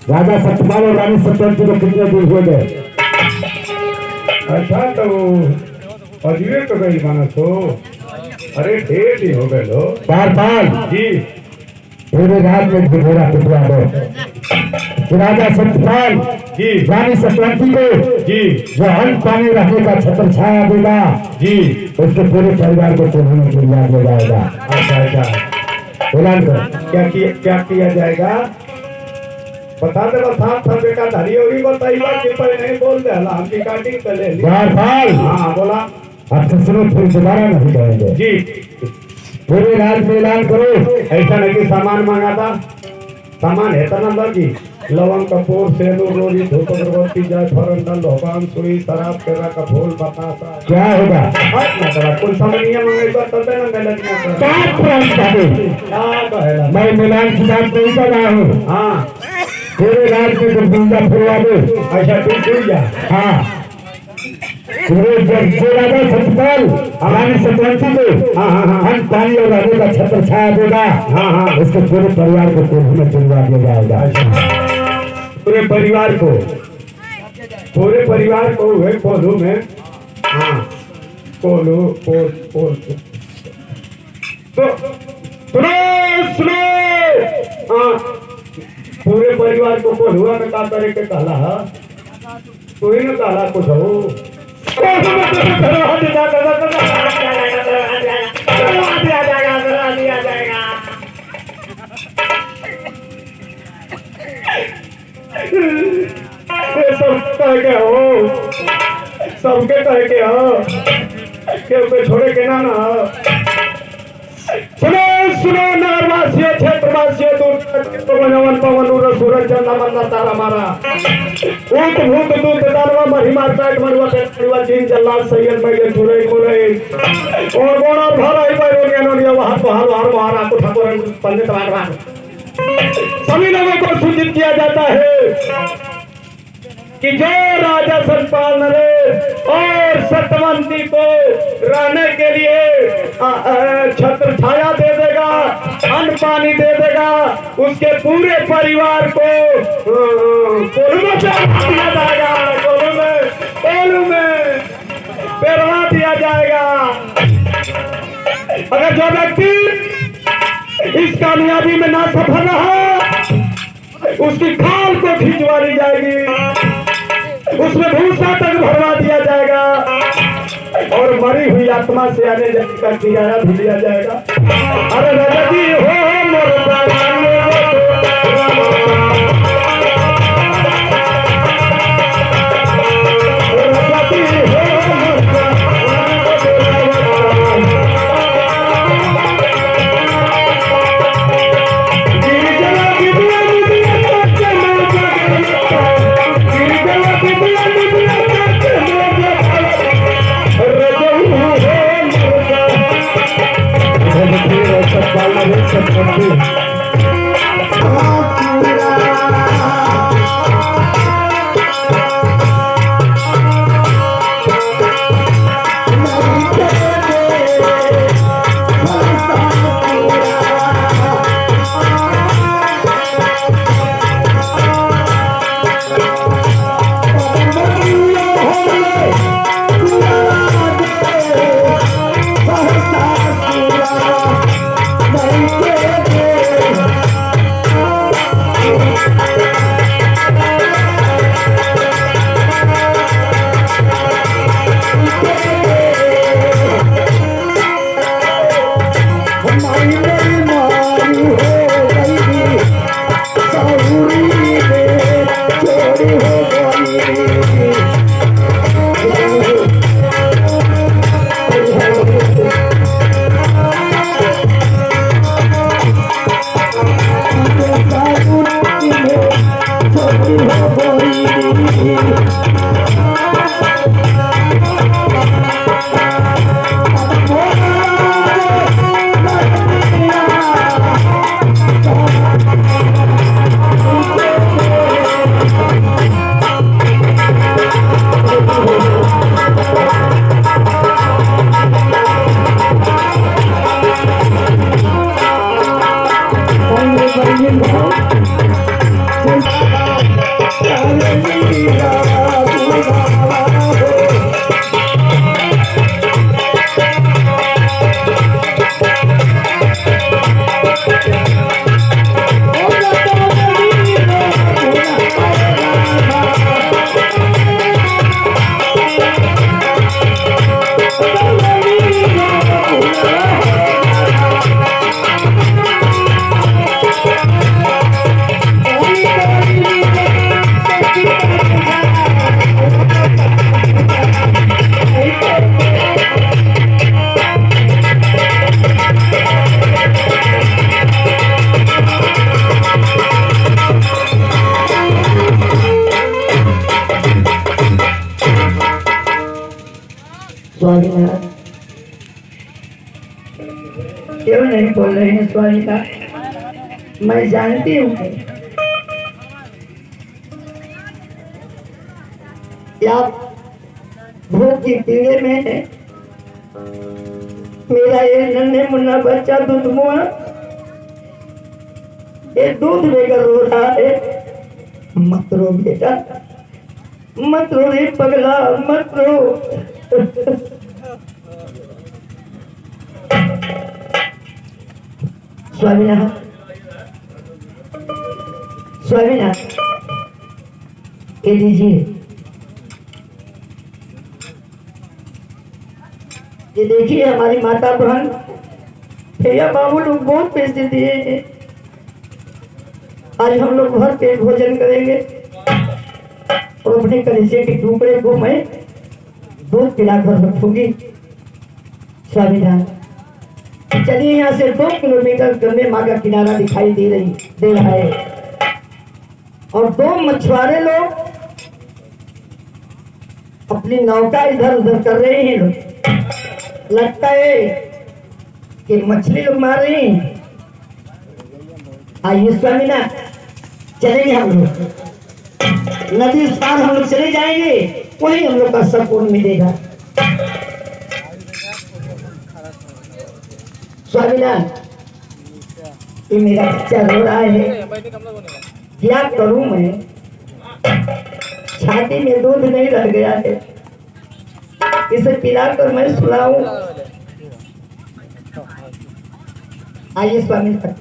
राजा सत्यपाल और रानी सत्यवती को कितने दिन हो गए? अच्छा तो अजूबे तो गई मानस हो। अरे ढेर दिन हो गए लो। पाल जी पूरे रात में ढिढोरा पिटवा दो कि राजा सत्यपाल जी रानी सत्यवती को जी जो अन्न पानी रहने का छत्र छाया देगा जी। उसके पूरे परिवार को कोल्हाने के लिए ले जाएगा। अच्छा अच्छा ऐलान करो। क्या किया जाएगा? बता दे बस साफ था बेटा धरी होगी बताई बात कि पर नहीं बोल दे हला हमकी काटिंग कर ले। पाल हाँ बोला। अब से सुनो फिर दोबारा नहीं कहेंगे। जी पूरे राज में ऐलान करो। ऐसा नहीं कि सामान मांगा था। सामान है तो ना लगी लवंग कपूर सेंदूर रोली धूप अगरबत्ती जायफल लोबान सुई शराब केरा का फूल बतासा क्या होगा? हट ना करा कुल सामानिया मांगे तो तब ना गलत ना कर। सात प्रांत का दो। क्या कहेला? मैं मिलान की बात नहीं कर रहा हूँ। हाँ पूरे राज में गुरबिंदा फिरवा दो। अच्छा तू जुड़ जा। हाँ पूरे जो राजा सत्यपाल रानी सत्यवती को हाँ हाँ हाँ अन्न पानी और रहने का छत्र छाया देगा हाँ हाँ उसके पूरे परिवार को कोल्हू में दिलवा दिया जाएगा। पूरे परिवार को हुए कोल्हू में। हाँ कोल्हू कोल तो सुनो सुनो। हाँ पूरे परिवार को कोल्हुआ में का करे के कहला तू ही न कहला कुछ हो। सबके कह के हो के छोड़े के ना सुनो सुनो नगरवासियों क्षेत्रवासियों दूर पवन उर सूरज चंदा मन्ना तारा मारा ऊट भूत दूत दानवा महिमा काट मरुआ पेटवा जीन जल्लाद सैयद मैले छुरे कोले और गोण और भरा ही भाई रोनिया नोनिया वहां तो हर महारा को ठाकुर पंडित बार सभी लोगों को सूचित किया जाता है कि जो राजा सतपाल नरेश और सत्यवती को रहने के लिए छत्र छाया दे देगा अन्न पानी दे देगा उसके पूरे परिवार को कोल्हू में दिया जाएगा। कोल्हू में पेरवा दिया जाएगा। अगर जो व्यक्ति इस कामयाबी में ना सफल रहा उसकी खाल को खिंचवा ली जाएगी उसमें भूसा तक भरवा दिया जाएगा और मरी हुई आत्मा से आने जाने का किराया भी दिया जाएगा। अरे राजा जी हो सब स्वामीनाथ, क्यों नहीं बोल रहे हैं स्वामीनाथ? मैं जानती हूँ कि आप भूख की पीड़े में है। मेरा ये नन्हे मुन्ना बच्चा दूध मुआ ये दूध लेकर रो रहा है। मत रो बेटा, मत रो रे पगला, मत रो। स्वामीनाथ, स्वामीनाथ, ये लीजिए, ये देखिए हमारी माता बहन भैया बाबू लोग बहुत पैसे दिए हैं। आज हम लोग भर पेट भोजन करेंगे और अपने कलेजे के टुकड़े को मैं दूध पिलाकर रखूंगी। स्वामीनाथ, चलिए यहाँ से 2 किलोमीटर गंगे माँ का किनारा दिखाई दे रहा है और 2 मछुआरे लोग अपनी नौका इधर उधर कर रहे हैं। लोग लगता है कि मछली लोग मार रहे हैं। आइए स्वामीनाथ, चलेंगे हम लोग नदी इस पार, हम लोग चले जाएंगे, वही हम लोग का सुकून मिलेगा। स्वामीनाथ, ये मेरा बच्चा रो रहा है, क्या करूं मैं? छाती में दूध नहीं रह गया है, इसे पिलाकर मैं सुलाऊं। आइए स्वामीनाथ,